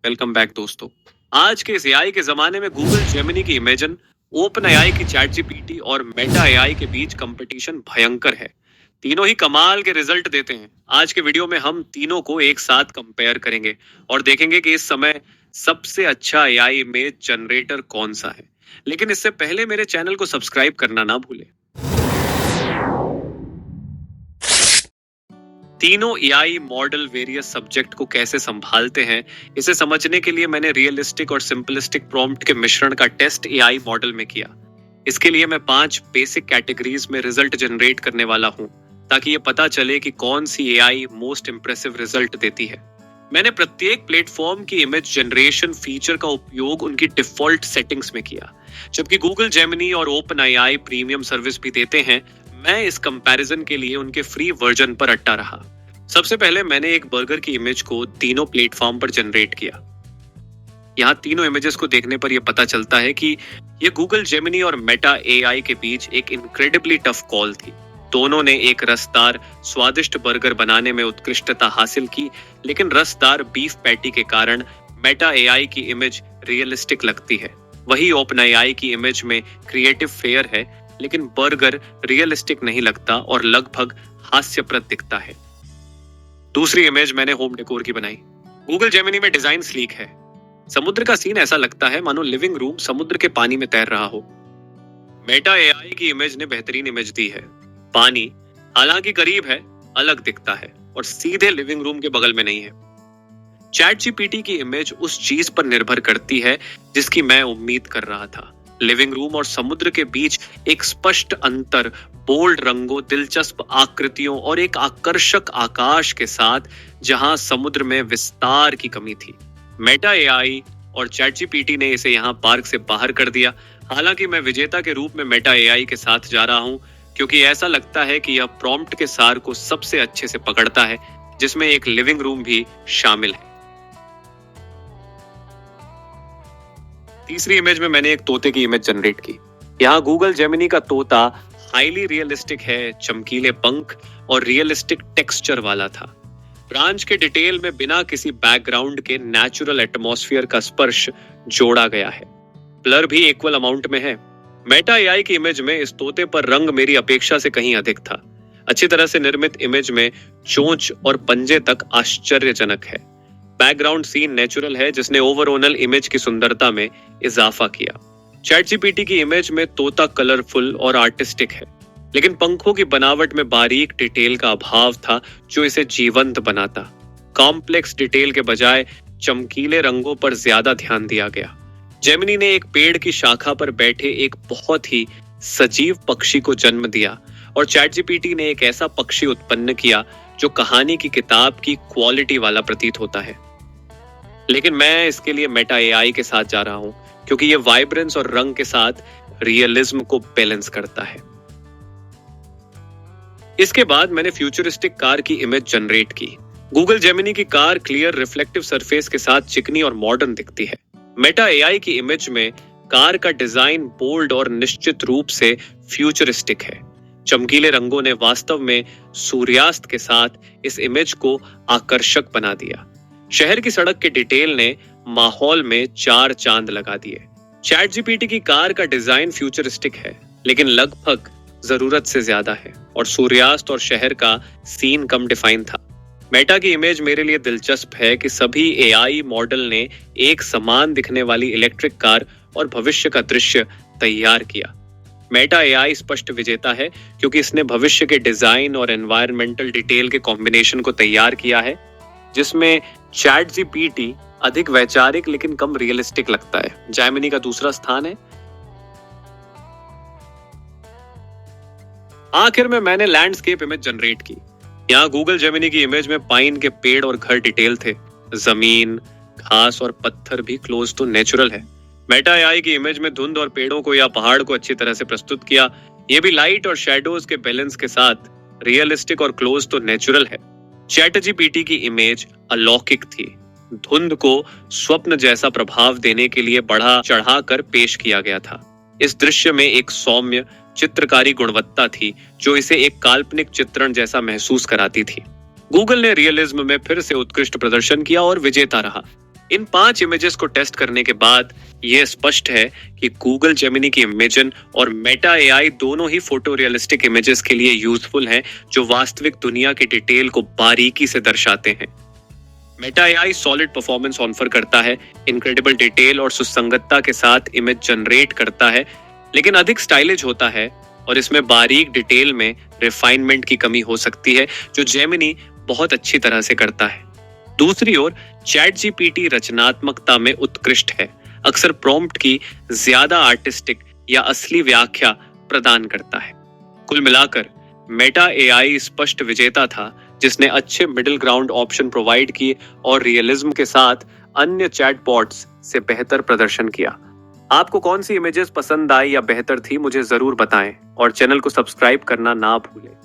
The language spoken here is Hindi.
वेलकम बैक दोस्तों। आज के इस एआई के जमाने में गूगल जेमिनी की इमेजन, ओपन एआई की चैट जीपीटी और मेटा एआई के बीच कंपटीशन भयंकर है। तीनों ही कमाल के रिजल्ट देते हैं। आज के वीडियो में हम तीनों को एक साथ कंपेयर करेंगे और देखेंगे कि इस समय सबसे अच्छा एआई इमेज जनरेटर कौन सा है। लेकिन इससे पहले मेरे चैनल को सब्सक्राइब करना ना भूलें। तीनों एआई मॉडल वेरियस सब्जेक्ट को कैसे संभालते हैं, इसे समझने के लिए मैंने रियलिस्टिक और सिंपलिस्टिक प्रॉम्प्ट के मिश्रण का टेस्ट एआई मॉडल में किया। इसके लिए मैं 5 बेसिक कैटेगरीज में रिजल्ट जनरेट करने वाला हूं, ताकि ये पता चले कि कौन सी एआई मोस्ट इंप्रेसिव रिजल्ट देती है। मैंने प्रत्येक प्लेटफॉर्म की इमेज जनरेशन फीचर का उपयोग उनकी डिफॉल्ट सेटिंग्स में किया। जबकि गूगल जेमिनी और ओपन एआई प्रीमियम सर्विस भी देते हैं, मैं इस कंपैरिजन के लिए उनके फ्री वर्जन पर अट्टा रहा। सबसे पहले मैंने एक बर्गर की इमेज को तीनों प्लेटफॉर्म पर जनरेट किया। यहाँ तीनों इमेजेस को देखने पर यह पता चलता है कि ये गूगल जेमिनी और मेटा एआई के बीच एक इनक्रेडिबली टफ कॉल थी। दोनों ने एक रसदार, स्वादिष्ट बर्गर बनाने में उत्कृष्टता हासिल की, लेकिन रसदार बीफ पैटी के कारण मेटा एआई की इमेज रियलिस्टिक लगती है। वही ओपन एआई की इमेज में क्रिएटिव फेयर है, लेकिन बर्गर रियलिस्टिक नहीं लगता और लगभग हास्यप्रद दिखता है। दूसरी इमेज मैंने होम डेकोर की बनाई। गूगल जेमिनी में डिजाइन स्लीक है। समुद्र का सीन ऐसा लगता है मानो लिविंग रूम समुद्र के पानी में तैर रहा हो। मेटा एआई की इमेज ने बेहतरीन इमेज दी है। पानी हालांकि करीब है, अलग दिखता है और सीधे लिविंग रूम के बगल में नहीं है। चैट जीपीटी की इमेज उस चीज पर निर्भर करती है जिसकी मैं उम्मीद कर रहा था। लिविंग रूम और समुद्र के बीच एक स्पष्ट अंतर, बोल्ड रंगों, दिलचस्प आकृतियों और एक आकर्षक आकाश के साथ, जहां समुद्र में विस्तार की कमी थी। मेटा एआई और चैट जीपीटी ने इसे यहां पार्क से बाहर कर दिया। हालांकि मैं विजेता के रूप में मेटा एआई के साथ जा रहा हूं, क्योंकि ऐसा लगता है कि यह प्रॉम्प्ट के सार को सबसे अच्छे से पकड़ता है, जिसमें एक लिविंग रूम भी शामिल है। तीसरी इमेज में मैंने एक तोते की इमेज जनरेट की। यहाँ गूगल जेमिनी का तोता हाईली रियलिस्टिक है, चमकीले पंख और रियलिस्टिक टेक्सचर वाला था। ब्रांच के डिटेल में बिना किसी बैकग्राउंड के नेचुरल एटमॉस्फेयर का स्पर्श जोड़ा गया है। ब्लर भी इक्वल अमाउंट में है। मेटा एआई की इमेज में इस तोते पर रंग मेरी अपेक्षा से कहीं अधिक था। अच्छी तरह से निर्मित इमेज में चोंच और पंजे तक आश्चर्यजनक है। बैकग्राउंड सीन नेचुरल है, जिसने ओवरऑल इमेज की सुंदरता में इजाफा किया। चैट जीपीटी की इमेज में तोता कलरफुल और आर्टिस्टिक है, लेकिन पंखों की बनावट में बारीक डिटेल का अभाव था जो इसे जीवंत बनाता। कॉम्प्लेक्स डिटेल के बजाय चमकीले रंगों पर ज्यादा ध्यान दिया गया। जेमिनी ने एक पेड़ की शाखा पर बैठे एक बहुत ही सजीव पक्षी को जन्म दिया और चैट जीपीटी ने एक ऐसा पक्षी उत्पन्न किया जो कहानी की किताब की क्वालिटी वाला प्रतीत होता है। लेकिन मैं इसके लिए मेटा एआई के साथ जा रहा हूं, क्योंकि ये वाइब्रेंस और रंग के साथ रियलिज्म को बैलेंस करता है। इसके बाद मैंने फ्यूचरिस्टिक कार की इमेज जनरेट की। गूगल जेमिनी की कार क्लियर रिफ्लेक्टिव सरफेस के साथ चिकनी और मॉडर्न दिखती है। मेटा एआई की इमेज में कार का डिजाइन बोल्ड और निश्चित रूप से फ्यूचरिस्टिक है। चमकीले रंगों ने वास्तव में सूर्यास्त के साथ इस इमेज को आकर्षक बना दिया। शहर की सड़क के डिटेल ने माहौल में 4 चांद लगा दिए। चैट जीपीटी की कार का डिजाइन फ्यूचरिस्टिक है, लेकिन लगभग जरूरत से ज्यादा है और सूर्यास्त और शहर का सीन कम डिफाइन था। मेटा की इमेज मेरे लिए दिलचस्प है कि सभी एआई मॉडल ने एक समान दिखने वाली इलेक्ट्रिक कार और भविष्य का दृश्य तैयार किया। मेटा एआई स्पष्ट विजेता है, क्योंकि इसने भविष्य के डिजाइन और एनवायरमेंटल डिटेल के कॉम्बिनेशन को तैयार किया है, जिसमें चैट जीपीटी अधिक वैचारिक लेकिन कम रियलिस्टिक लगता है। जेमिनी का दूसरा स्थान है। आखिर में मैंने लैंडस्केप इमेज जनरेट की। यहाँ गूगल जेमिनी की इमेज में पाइन के पेड़ और घर डिटेल थे। जमीन, घास और पत्थर भी क्लोज टू नेचुरल है। मेटा एआई की इमेज में धुंध और पेड़ों को या पहाड़ को अच्छी तरह से प्रस्तुत किया। ये भी लाइट और शैडोज के बैलेंस के साथ रियलिस्टिक और क्लोज टू नेचुरल है। चैट जीपीटी की इमेज अलौकिक थी। धुंध को स्वप्न जैसा प्रभाव देने के लिए बढ़ा चढ़ाकर पेश किया गया था। इस दृश्य में एक सौम्य चित्रकारी गुणवत्ता थी जो इसे एक काल्पनिक चित्रण जैसा महसूस कराती थी। गूगल ने रियलिज्म में फिर से उत्कृष्ट प्रदर्शन किया और विजेता रहा। इन 5 इमेजेस को टेस्ट करने के बाद यह स्पष्ट है कि गूगल जेमिनी की इमेजन और मेटा एआई दोनों ही फोटो रियलिस्टिक इमेजेस के लिए यूजफुल हैं, जो वास्तविक दुनिया की डिटेल को बारीकी से दर्शाते हैं। Meta AI solid performance offer करता है, इनक्रेडिबल डिटेल और सुसंगतता के साथ इमेज जनरेट करता है, लेकिन अधिक स्टाइलिश होता है और इसमें बारीक डिटेल में रिफाइनमेंट की कमी हो सकती है, जो जेमिनी बहुत अच्छी तरह से करता है। दूसरी ओर चैट जीपीटी रचनात्मकता में उत्कृष्ट है, अक्सर प्रॉम्प्ट की ज्यादा आर्टिस्टिक या असली व्याख्या प्रदान करता है। कुल मिलाकर मेटा एआई स्पष्ट विजेता था, जिसने अच्छे मिडिल ग्राउंड ऑप्शन प्रोवाइड किए और रियलिज्म के साथ अन्य चैटबॉट्स से बेहतर प्रदर्शन किया। आपको कौन सी इमेजेस पसंद आई या बेहतर थी, मुझे जरूर बताएं और चैनल को सब्सक्राइब करना ना भूलें।